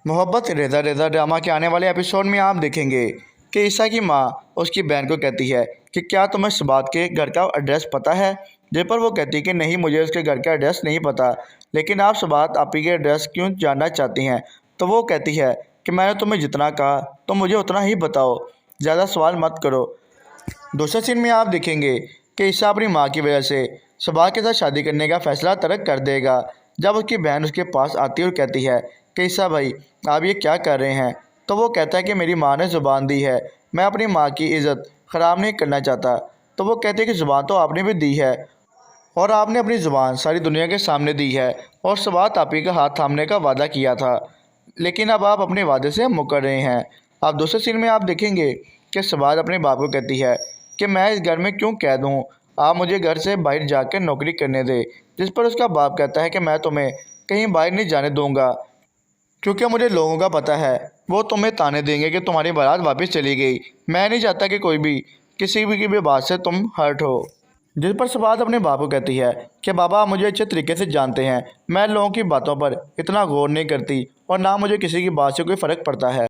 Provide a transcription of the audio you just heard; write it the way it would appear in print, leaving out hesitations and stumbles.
मोहब्बत Reza Reza drama के आने वाले एपिसोड में आप देखेंगे कि ईसा की माँ उसकी बहन को कहती है कि क्या तुम्हें सबात के घर का एड्रेस पता है। जिस पर वो कहती है कि नहीं, मुझे उसके घर का एड्रेस नहीं पता, लेकिन आप सबात आपी के एड्रेस क्यों जानना चाहती हैं। तो वो कहती है कि मैंने तुम्हें जितना कहा तो मुझे उतना ही बताओ, ज़्यादा सवाल मत करो। दूसरे सीन में आप देखेंगे कि ईसा अपनी माँ की वजह से सबात के साथ शादी करने का फ़ैसला तर्क कर देगा। जब उसकी बहन उसके पास आती है और कहती है कि ईसा भाई, आप ये क्या कर रहे हैं, तो वो कहता है कि मेरी माँ ने ज़ुबान दी है, मैं अपनी माँ की इज़्ज़त ख़राब नहीं करना चाहता। तो वो कहते हैं कि ज़ुबान तो आपने भी दी है और आपने अपनी ज़ुबान सारी दुनिया के सामने दी है और सबात आपी का हाथ थामने का वादा किया था, लेकिन अब आप अपने वादे से मुकर रहे हैं। अब दूसरे सीन में आप देखेंगे कि सबात अपने बाप को कहती है कि मैं इस घर में क्यों कैद हूँ, आप मुझे घर से बाहर जाकर नौकरी करने दें। जिस पर उसका बाप कहता है कि मैं तुम्हें कहीं बाहर नहीं जाने दूंगा, क्योंकि मुझे लोगों का पता है, वो तुम्हें ताने देंगे कि तुम्हारी बारात वापस चली गई। मैं नहीं चाहता कि कोई भी किसी भी की भी बात से तुम हर्ट हो। जिस पर सबात अपने बाप को कहती है कि बाबा, आप मुझे अच्छे तरीके से जानते हैं, मैं लोगों की बातों पर इतना गौर नहीं करती और ना मुझे किसी की बात से कोई फ़र्क पड़ता है।